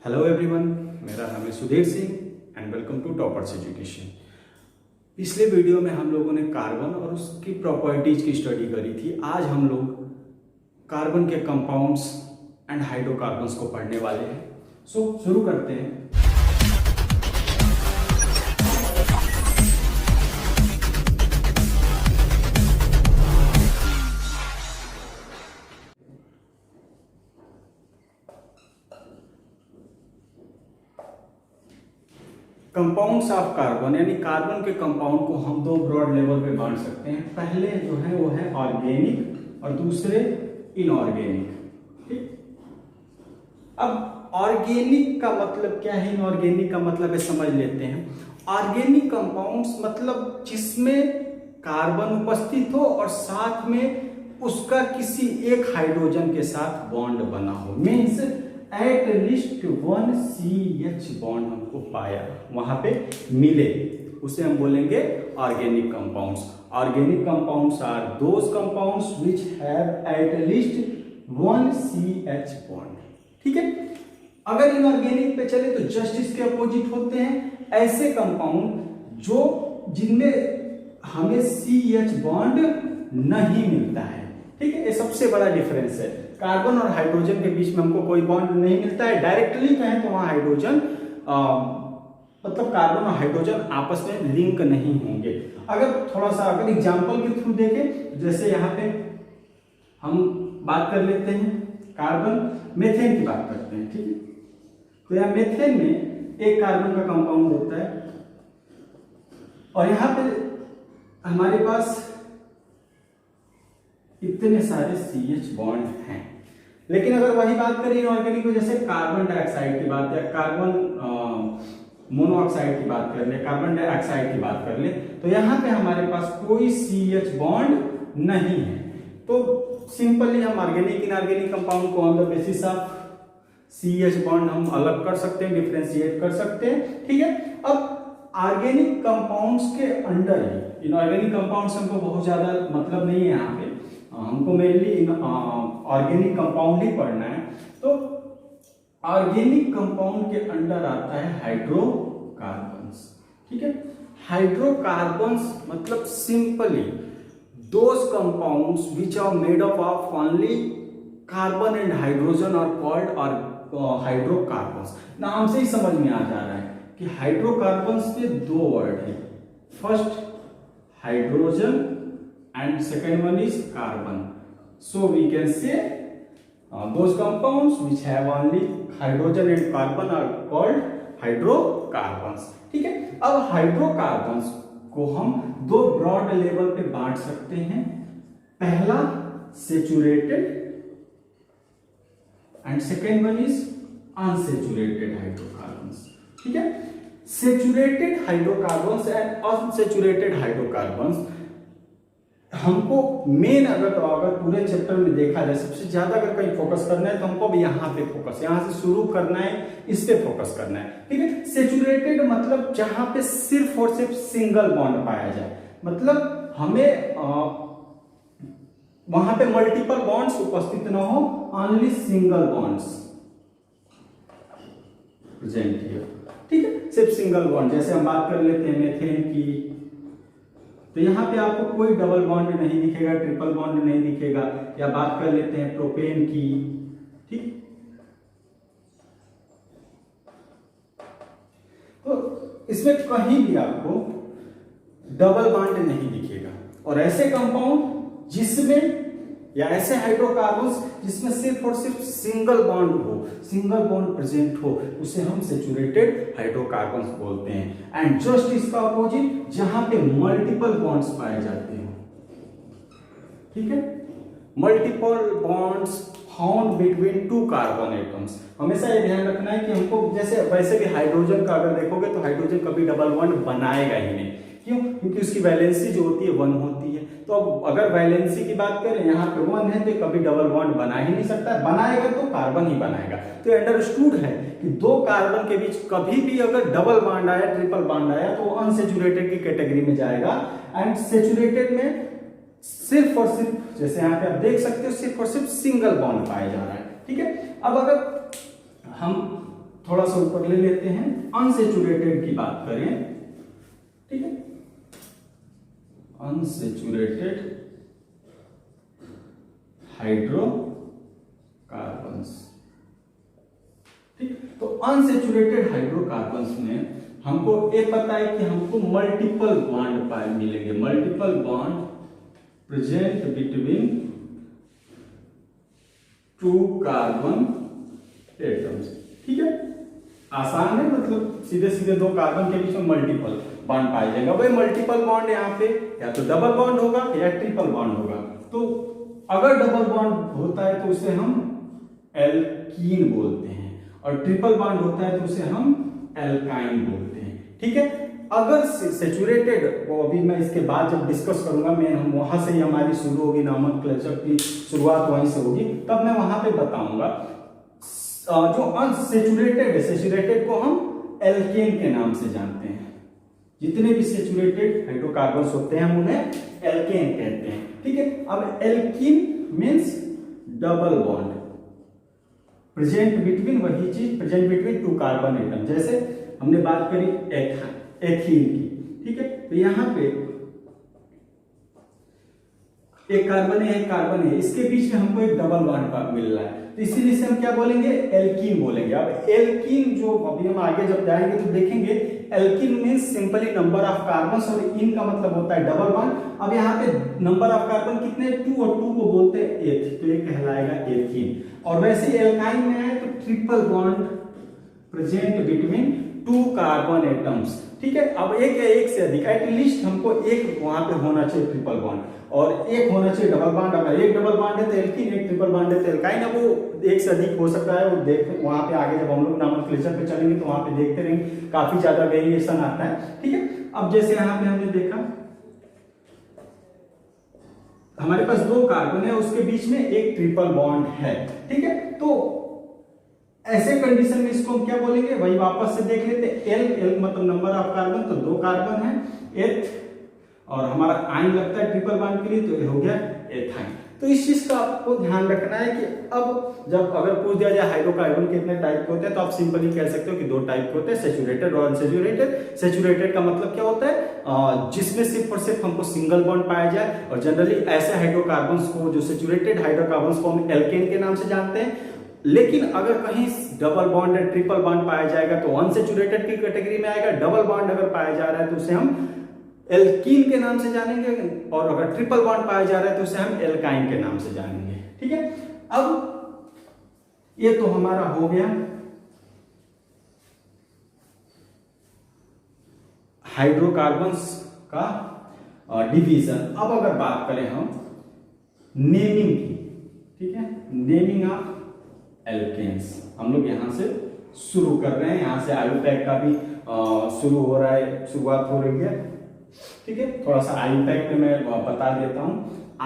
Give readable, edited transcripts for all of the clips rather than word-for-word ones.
Hello everyone, मेरा नाम है Sudhir Singh and welcome to toppers education. पिछले वीडियो में हम लोगों ने कार्बन और उसकी प्रॉपर्टीज की स्टडी करी थी। आज हम लोग कार्बन के कंपाउंड्स एंड हाइड्रोकार्बन्स को पढ़ने वाले हैं। सो शुरू करते हैं। कंपाउंड्स ऑफ कार्बन यानी कार्बन के कंपाउंड को हम दो ब्रॉड लेवल पे बांट सकते हैं। पहले जो है वो है ऑर्गेनिक और दूसरे इनऑर्गेनिक। ठीक, अब ऑर्गेनिक का मतलब क्या है, इनऑर्गेनिक का मतलब है, समझ लेते हैं। ऑर्गेनिक कंपाउंड्स मतलब जिसमें कार्बन उपस्थित हो और साथ में उसका किसी एक हाइड्रोजन के साथ बॉन्ड बना हो, means at least one CH bond हमको पाया वहां पे मिले, उसे हम बोलेंगे organic compounds. Organic compounds are those compounds which have at least one CH bond. ठीक है, अगर इनऑर्गेनिक पे चले तो जस्ट इसके अपोजिट होते हैं ऐसे कंपाउंड जो जिनमें हमें CH बॉन्ड नहीं मिलता है। ठीक है, ये सबसे बड़ा डिफरेंस है। कार्बन और हाइड्रोजन के बीच में हमको कोई बॉन्ड नहीं मिलता है। डायरेक्टली कहें तो वहां हाइड्रोजन मतलब कार्बन और हाइड्रोजन आपस में लिंक नहीं होंगे। अगर थोड़ा सा अगर एग्जांपल के थ्रू देखें, जैसे यहाँ पे हम बात कर लेते हैं कार्बन मेथेन की बात करते हैं। ठीक है, तो यहाँ मेथेन में एक कार्बन का कंपाउंड होता है और यहाँ पे हमारे पास इतने सारे CH बॉन्ड हैं। लेकिन अगर वही बात करें इनऑर्गेनिक को, जैसे कार्बन डाइऑक्साइड की बात या कार्बन मोनोऑक्साइड की बात कर ले, कार्बन डाइऑक्साइड की बात कर ले, तो यहाँ पे हमारे पास कोई CH बॉन्ड नहीं है। तो सिंपली हम ऑर्गेनिक इनऑर्गेनिक कंपाउंड को on the basis of CH bond हम अलग कर सकते हैं, डिफ्रेंशिएट कर सकते हैं। ठीक है, अब ऑर्गेनिक कंपाउंड्स के अंडर ही इनऑर्गेनिक कंपाउंड्स हमको बहुत ज्यादा मतलब नहीं है, यहाँ पे हमको मेनली ऑर्गेनिक कंपाउंड ही पढ़ना है। तो ऑर्गेनिक कंपाउंड के अंडर आता है हाइड्रोकार्बन्स। ठीक है, हाइड्रोकार्बन्स मतलब simply those compounds which are made up of only carbon and hydrogen are called hydrocarbons. नाम से ही समझ में आ जा रहा है कि हाइड्रोकार्बन्स के दो वर्ड है, first hydrogen and second one is carbon. So we can say those compounds which have only hydrogen and carbon are called hydrocarbons. ठीक है, अब हाइड्रोकार्बन्स को हम दो ब्रॉड लेवल पे बांट सकते हैं। पहला saturated and second one is unsaturated hydrocarbons. ठीक है, saturated hydrocarbons and unsaturated hydrocarbons हमको मेन अगर पूरे चैप्टर में देखा जाए सबसे ज्यादा अगर कहीं फोकस करना है तो हमको भी यहाँ पे फोकस, यहाँ से शुरू करना है, इस पे फोकस करना है। ठीक है, सेचुरेटेड मतलब जहां पे सिर्फ और सिर्फ सिंगल बॉन्ड पाया जाए, मतलब हमें वहां पे मल्टीपल बॉन्ड्स उपस्थित ना हो, only single bonds present here. ठीक है, सिर्फ सिंगल बॉन्ड। जैसे हम बात कर लेते हैं मेथेन की, तो यहाँ पे आपको कोई डबल बॉन्ड नहीं दिखेगा, ट्रिपल बॉन्ड नहीं दिखेगा। या बात कर लेते हैं प्रोपेन की, ठीक, तो इसमें कहीं भी आपको डबल बॉन्ड नहीं दिखेगा। और ऐसे कंपाउंड जिसमें या ऐसे हाइड्रोकार्बन्स जिसमें सिर्फ और सिर्फ सिंगल बॉन्ड हो, सिंगल बॉन्ड प्रेजेंट हो, उसे हम सेचुरेटेड हाइड्रोकार्बन्स बोलते हैं। एंड जस्ट इसका अपोजिट जहां पे मल्टीपल बॉन्ड्स पाए जाते हैं। ठीक है, multiple bonds found between two carbon atoms. हमेशा ये ध्यान रखना है कि हमको जैसे वैसे भी हाइड्रोजन का अगर देखोगे तो हाइड्रोजन कभी डबल बॉन्ड बनाएगा ही नहीं। क्यों? क्योंकि उसकी वैलेंसी जो होती है 1 होती है। तो अब अगर वैलेंसी की बात करें, यहाँ पे 1 है तो कभी डबल बॉन्ड बना ही नहीं सकता, बनाएगा तो कार्बन ही बनाएगा। तो अंडरस्टूड है कि दो कार्बन के बीच कभी भी अगर डबल बॉन्ड आया, ट्रिपल बॉन्ड आया तो अनसेचुरेटेड की कैटेगरी में जाएगा। एंड सेचुरेटेड में सिर्फ और सिर्फ, जैसे यहाँ पे आप देख सकते हो, सिर्फ और सिर्फ सिंगल बॉन्ड पाया जा रहा है। ठीक है, अब अगर हम थोड़ा सा ऊपर ले लेते हैं, अनसेचुरेटेड की बात करें, ठीक है, अनसेचुरेटेड हाइड्रोकार्बन्स, ठीक। तो अनसेचुरेटेड हाइड्रोकार्बन्स में हमको ये पता है कि हमको मल्टीपल बॉन्ड मिलेंगे, multiple bond present between two carbon atoms, ठीक है। आसान है, मतलब सीधे सीधे दो कार्बन के बीच में मल्टीपल बॉन्ड पाया जाएगा। भाई मल्टीपल बॉन्ड यहाँ पे या तो डबल बॉन्ड होगा या ट्रिपल बॉन्ड होगा। तो अगर डबल बॉन्ड होता है तो उसे हम एल्कीन बोलते हैं, और ट्रिपल बॉन्ड होता है तो उसे हम एल्काइन बोलते हैं, ठीक है। अगर सेचुरेटेड, वो अभी मैं इसके बाद जब डिस्कस करूंगा, मैं हम वहां से ही हमारी शुरू होगी, नॉमेनक्लेचर की शुरुआत वहीं से होगी, तब मैं वहां पे बताऊंगा। जो अनसेचुरेटेड है, सेचुरेटेड को हम एल्केन के नाम से जानते हैं। जितने भी सेचुरेटेड हाइड्रोकार्बन्स होते हैं हम उन्हें एल्केन कहते हैं, ठीक है। अब alkene means double bond present between, वही चीज present between two carbon atom, जैसे हमने बात करी एथीन की, ठीक है। तो यहां पे एक कार्बन है, एक कार्बन है, इसके बीच में हमको एक डबल बॉन्ड मिल रहा है, तो इसीलिए से हम क्या बोलेंगे, एल्कीन बोलेंगे। अब एल्कीन जो अभी हम आगे जब जाएंगे तो देखेंगे, alkene means simply number of carbons, और इन का मतलब होता है डबल बॉन्ड। अब यहाँ पे नंबर ऑफ कार्बन कितने, 2, और 2 को बोलते हैं एथ, तो ये कहलाएगा एल्कीन। और वैसे एल्काइन में है तो triple bond present between two carbon atoms, ठीक है। अब एक या एक से अधिक, एटलीस्ट हमको एक वहां पे होना चाहिए ट्रिपल बॉन्ड, और एक होना चाहिए डबल बॉन्ड। अगर एक डबल बॉन्ड है तो एल्कीन, एक ट्रिपल बॉन्ड है तो एल्काइन। अब वो एक से अधिक हो सकता है, वो देख वहां पे आगे जब हम लोग नॉमेनक्लेचर पे चलेंगे तो वहां पे देखते रहेंगे, काफी ज्यादा वेरिएशन आता है, ठीक है। अब जैसे यहाँ पे हमने देखा हमारे पास दो कार्बन है, उसके बीच में एक ट्रिपल बॉन्ड है, ठीक है। तो ऐसे कंडीशन में इसको हम क्या बोलेंगे, वही वापस से देख लेते हैं। एल मतलब नंबर ऑफ कार्बन, तो दो कार्बन है, एथ, और हमारा आइन लगता है ट्रिपल बॉन्ड के लिए, तो ये हो गया एथाइन। तो इस चीज का आपको ध्यान रखना है कि अब जब अगर पूछ दिया जाए हाइड्रोकार्बन कितने टाइप के होते हैं, तो आप सिंपली कह सकते हो कि दो टाइप के होते हैं, सेचुरेटेड और अनसेचुरेटेड। सेचुरेटेड का मतलब क्या होता है, जिसमें सिर्फ और सिर्फ हमको सिंगल बॉन्ड पाया जाए, और जनरली ऐसे हाइड्रोकार्बन्स को, जो सेचुरेटेड हाइड्रोकार्बन्स को हम एल्केन के नाम से जानते हैं। लेकिन अगर कहीं डबल बॉन्ड या ट्रिपल बॉन्ड पाया जाएगा तो अनसेचुरेटेड की कैटेगरी में आएगा। डबल बॉन्ड अगर पाया जा रहा है तो उसे हम एल्कीन के नाम से जानेंगे, और अगर ट्रिपल बॉन्ड पाया जा रहा है तो उसे हम एल्काइन के नाम से जानेंगे, ठीक है। अब ये तो हमारा हो गया हाइड्रोकार्बन्स का डिवीजन। अब अगर बात करें हम नेमिंग की, ठीक है, नेमिंग ऑफ एल्केन्स, हम लोग यहां से शुरू कर रहे हैं। यहां से आयुपैक का भी शुरू हो रहा है, शुरुआत हो रही है, ठीक है। थोड़ा सा आयुपैक में मैं बता देता हूं।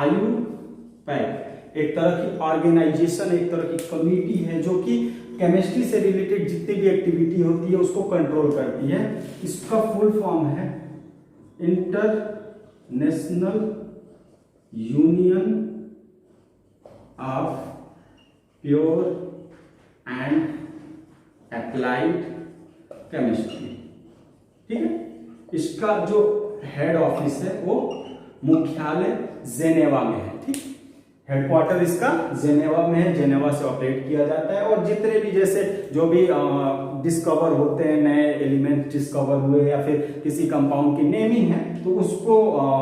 आयुपैक एक तरह की ऑर्गेनाइजेशन, एक तरह की कम्युनिटी है जो कि केमिस्ट्री से रिलेटेड जितनी भी एक्टिविटी होती है उसको कंट्रोल करती है। इसका फुल फॉर्म है international union of pure and applied chemistry, ठीक है। इसका जो हेड ऑफिस है वो मुख्यालय जेनेवा में है, ठीक। हेडक्वार्टर इसका जेनेवा में है, जेनेवा से ऑपरेट किया जाता है। और जितने भी जैसे जो भी डिस्कवर होते हैं, नए एलिमेंट डिस्कवर हुए या फिर किसी कंपाउंड की नेमिंग है, तो उसको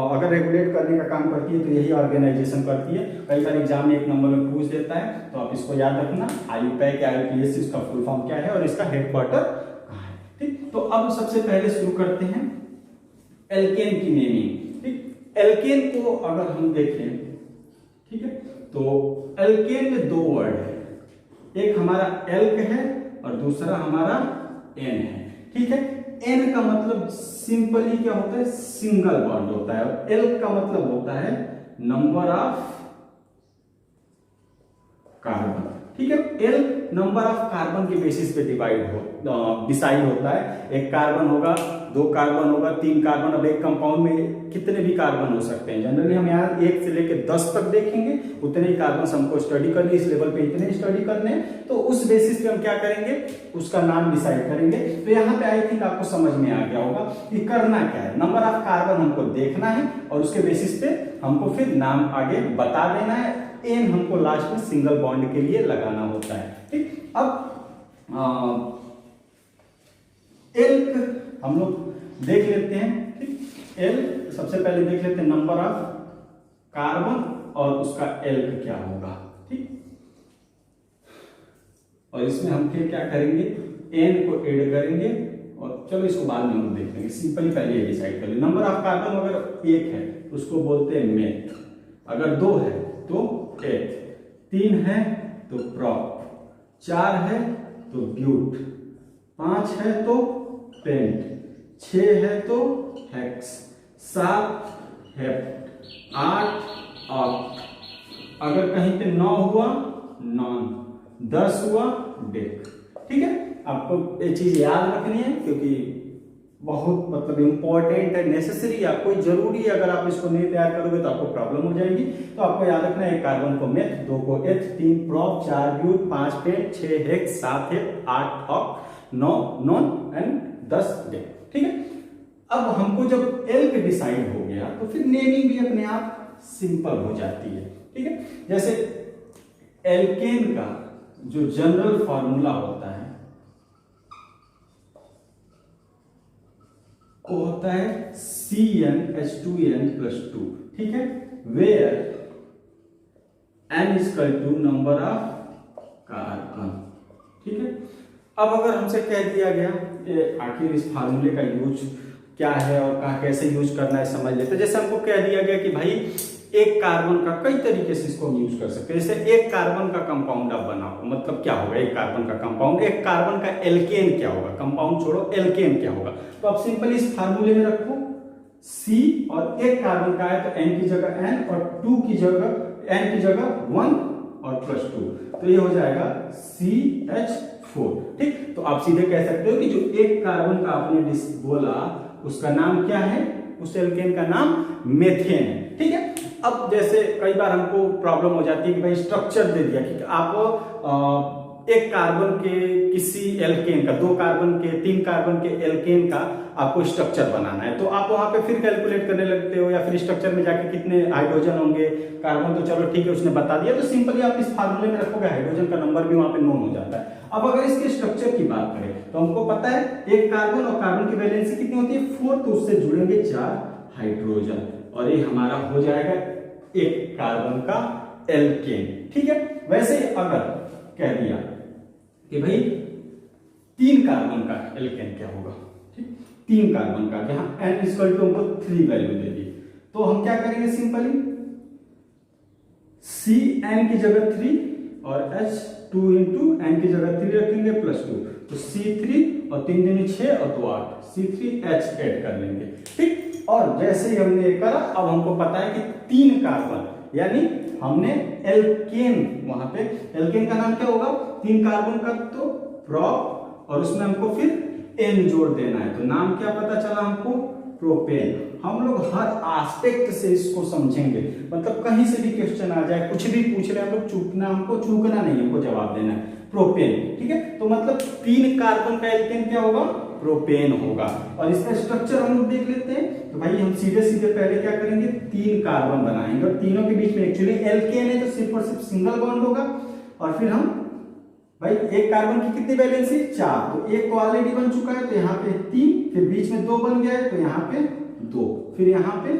अगर रेगुलेट करने का काम करती है तो यही ऑर्गेनाइजेशन करती है। कई बार एग्जाम में एक नंबर में पूछ देता है, तो आप इसको याद रखना, आयुपैक, आईयूपीएस, इसका फुल फॉर्म क्या है और इसका हेडक्वार्टर कहाँ है, ठीक। तो अब सबसे पहले शुरू करते हैं एल्केन की नेमिंग, ठीक। एल्केन को अगर हम देखें, ठीक है, तो एल्केन में दो वर्ड है, एक हमारा एल्क है और दूसरा हमारा एन है, ठीक है। एन का मतलब सिंपली क्या होता है, सिंगल बॉन्ड होता है, और एल्क का मतलब होता है नंबर ऑफ कार्बन, ठीक है। एल नंबर ऑफ कार्बन के बेसिस पे डिसाइड होता है। एक कार्बन होगा, दो कार्बन होगा, तीन कार्बन। अब एक कंपाउंड में कितने भी कार्बन हो सकते हैं। जनरली हम यहाँ 1 से लेकर 10 तक देखेंगे, उतने ही कार्बन हमको स्टडी करने, इस लेवल पे इतने स्टडी करने हैं। तो उस बेसिस पे हम क्या करेंगे, उसका नाम डिसाइड करेंगे। तो यहाँ पे आई थिंक आपको समझ में आ गया होगा कि करना क्या है। नंबर ऑफ कार्बन हमको देखना है और उसके बेसिस पे हमको फिर नाम आगे बता देना है। एन हमको लास्ट में सिंगल बॉन्ड के लिए लगाना होता है। ठीक, अब एल हम लोग देख लेते हैं। ठीक, एल सबसे पहले देख लेते हैं नंबर ऑफ कार्बन और उसका एल क्या होगा। ठीक, और इसमें हम फिर क्या करेंगे, एन को ऐड करेंगे और चलो इसको बाद में हम देख लेंगे। सिंपली पहले ये डिसाइड कर ले। नंबर ऑफ कार्बन अगर 1 है तो उसको बोलते हैं मेथ, अगर 2 है तो एथ, 3 है तो प्रॉप, 4 है तो ब्यूट, 5 है तो पेंट, 6 है तो हेक्स, 7 हेप्ट, 8 ऑक्ट, अगर कहीं पे 9 हुआ नॉन, 10 हुआ डेक। ठीक है, आपको ये चीज याद रखनी है क्योंकि बहुत मतलब इंपॉर्टेंट है, नेसेसरी है, आपको जरूरी है। अगर आप इसको नहीं तैयार करोगे तो आपको प्रॉब्लम हो जाएगी। तो आपको याद रखना है, 1 कार्बन को मेथ, 2 को eth, 3 prop, 4 but, 5 pent, 6 hex, 7 hept, 8 oct, 9 non and 10 dec. ठीक है, अब हमको जब एल पे डिसाइड हो गया तो फिर नेमिंग भी अपने आप सिंपल हो जाती है। ठीक है, जैसे एल्केन का जो जनरल फार्मूला होता है वो होता है CnH2n+2। ठीक है, where n equal to number of carbon. ठीक है, अब अगर हमसे कह दिया गया आखिर इस फार्मूले का यूज क्या है और कैसे यूज करना है समझ लेते। जैसे हमको कह दिया गया कि भाई 1 कार्बन का कई तरीके से इसको हम यूज कर सकते हैं। जैसे 1 कार्बन का कंपाउंड आप बनाओ, मतलब क्या होगा 1 कार्बन का कंपाउंड, 1 कार्बन का एल्केन क्या होगा, कंपाउंड छोड़ो एल्केन क्या होगा। तो आप सिंपली इस फार्मूले में रखो C और 1 कार्बन का है तो N की जगह N और 2 की जगह N की जगह 1 और +2, तो ये हो जाएगा CH4। ठीक, तो आप सीधे कह सकते हो कि जो 1 कार्बन का आपने बोला उसका नाम क्या है, उस एल्केन का नाम मेथेन है। ठीक है, अब जैसे कई बार हमको प्रॉब्लम हो जाती है कि भाई स्ट्रक्चर दे दिया कि आप 1 कार्बन के किसी एल्केन का, 2 कार्बन के, 3 कार्बन के एल्केन का आपको स्ट्रक्चर बनाना है, तो आप वहां पे फिर कैलकुलेट करने लगते हो या फिर स्ट्रक्चर में जाके कितने हाइड्रोजन होंगे, कार्बन तो चलो ठीक है उसने बता दिया, तो सिंपली आप इस फार्मूले में रखोगे, हाइड्रोजन का नंबर भी वहां पे नोन हो जाता है। अब अगर इसके स्ट्रक्चर की बात करें तो हमको पता है 1 कार्बन और कार्बन की वैलेंसी कितनी होती है 4, तो उससे जुड़ेंगे 4 हाइड्रोजन और ये हमारा हो जाएगा 1 कार्बन का एल्केन। ठीक है, वैसे अगर कह दिया कि भाई 3 कार्बन का एल्केन क्या होगा, ठीक, 3 कार्बन का, जहां n इक्वल टू हमको 3 वैल्यू दे दी, तो हम क्या करेंगे सिंपली Cn की जगह 3 और H2 इंटू n की जगह 3 रखेंगे +2, तो C3 और 3 दूनी 6 और 2 8, C3H ऐड कर लेंगे। ठीक, और जैसे ही हमने ये करा अब हमको पता है कि 3 कार्बन, यानी हमने एल्केन, वहां पे एल्केन का नाम क्या होगा 3 कार्बन का तो प्रोप और उसमें हमको फिर n जोड़ देना है, तो नाम क्या पता चला हमको प्रोपेन। हम लोग हर एस्पेक्ट से इसको समझेंगे, मतलब कहीं से भी क्वेश्चन आ जाए, कुछ भी पूछ रहे हैं हम लोग, हमको चूकना नहीं, हमको जवाब देना है प्रोपेन। ठीक है, तो मतलब 3 कार्बन का एल्केन क्या होगा प्रोपेन होगा। और इसका स्ट्रक्चर हम लोग देख लेते हैं, तो भाई हम सीधे सीधे पहले क्या करेंगे 3 कार्बन बनाएंगे और तीनों के बीच में एक्चुअली एल्केन है तो सिर्फ और सिर्फ सिंगल बॉन्ड होगा, और फिर हम भाई 1 कार्बन की कितनी वैलेंसी 4, तो 1 तो ऑलरेडी बन चुका है तो यहाँ पे 3, फिर बीच में 2 बन गया है तो यहाँ पे 2, फिर यहाँ पे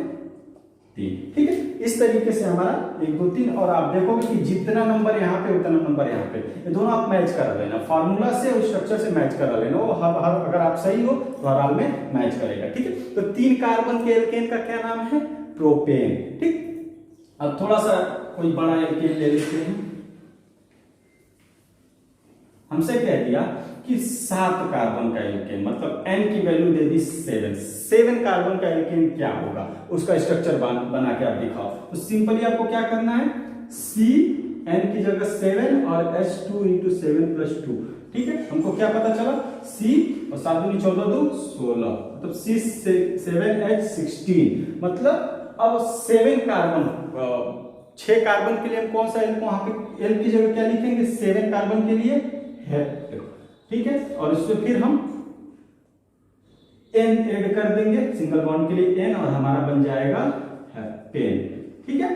3। ठीक है, इस तरीके से हमारा 1 2 3, और आप देखोगे कि जितना नंबर यहाँ पे उतना नंबर यहाँ पे, ये दोनों आप मैच करा लेना, फार्मूला से और स्ट्रक्चर से मैच करा लेना, वो हर अगर आप सही हो तो हर हाल में मैच करेगा। ठीक है, तो 3 कार्बन के एल्केन का क्या नाम है प्रोपेन। ठीक, अब थोड़ा सा कोई बड़ा एल्केन ले लेते हैं। हमसे कह दिया कि 7 कार्बन का एल्केन, मतलब n की वैल्यू दे दी 7 कार्बन का एल्केन क्या होगा उसका स्ट्रक्चर बना के आप दिखाओ। तो सिंपली आपको क्या करना है C n की जगह 7 और H2 इंटू 7 + 2, ठीक है, हमको क्या पता चला, C और 7 दूनी 14 2 16, मतलब C7H16, मतलब अब 7 कार्बन 6 कार्बन के लिए हम कौन सा एल, वहां पे एल की जगह क्या लिखेंगे, 7 कार्बन के लिए हेप्ट, ठीक है, और इससे फिर हम एन ऐड कर देंगे सिंगल बॉन्ड के लिए एन, और हमारा बन जाएगा हेप्टेन, ठीक है।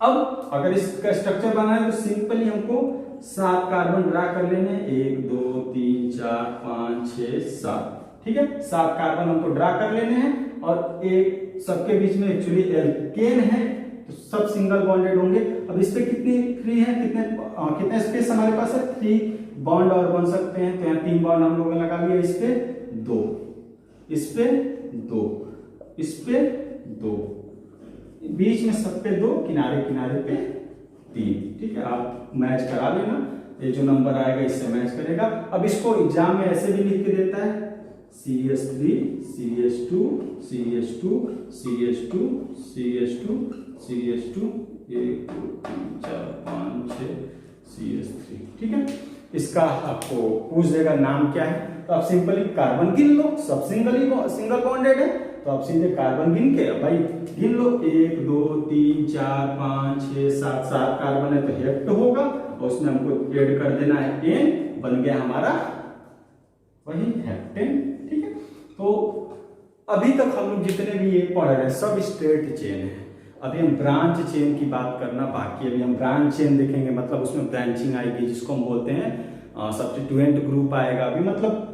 अब अगर इसका स्ट्रक्चर बनाना है तो सिंपली हमको 7 कार्बन ड्रा कर लेने, 1 2 3 4 5 6 7, ठीक है, 7 कार्बन हमको ड्रा कर लेने हैं, और एक सबके बीच में एक्चुअली एल्केन है तो सब सिंगल बॉन्डेड होंगे। अब इस पे कितनी फ्री है, कितने स्पेस हमारे पास है, 3 बॉन्ड और बन सकते हैं, तो यहाँ 3 बॉन्ड हम लोगों ने लगा लिया, इस पे 2, इस पे 2, इस पे 2, बीच में सब पे 2, किनारे किनारे पे 3, ठीक है, आप मैच करा लेना, ये जो नंबर आएगा इससे मैच करेगा। अब इसको एग्जाम में ऐसे भी लिख के देता है, CH3 CH2 CH2 CH2 CH2 CH2 1 2 3 4 5 6 CH3, ठीक है। इसका आपको पूछ देगा नाम क्या है, तो आप सिंपली कार्बन गिन लो, सब सिंगल बॉन्डेड है, तो आप सीधे कार्बन गिन के भाई गिन लो, 1 2 3 4 5 6 7, 7 कार्बन है तो हेप्ट होगा, और उसमें हमको ऐड कर देना है एन, बन गया हमारा वही हेप्टेन, ठीक है। तो अभी तक हम लोग जितने भी ये पढ़ रहे हैं सब स्ट्रेट चेन है, अभी हम ब्रांच चेन की बात करना बाकी है। अभी हम ब्रांच चेन देखेंगे, मतलब उसमें ब्रांचिंग आएगी, जिसको हम बोलते हैं सब्स्टिट्यूएंट ग्रुप आएगा अभी, मतलब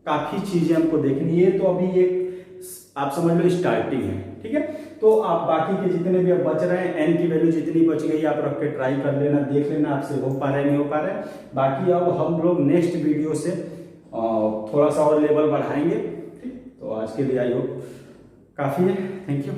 काफी चीजें हमको देखनी है। तो अभी एक आप समझ लो स्टार्टिंग है, ठीक है। तो आप बाकी के जितने भी अब बच रहे हैं, एन की वैल्यू जितनी बच गई आप रख के ट्राई कर लेना, देख लेना आपसे हो पा रहा है नहीं हो पा रहा है। बाकी अब हम लोग नेक्स्ट वीडियो से थोड़ा सा और लेवल बढ़ाएंगे, ठीक। तो आज के लिए आई होप काफी है, थैंक यू।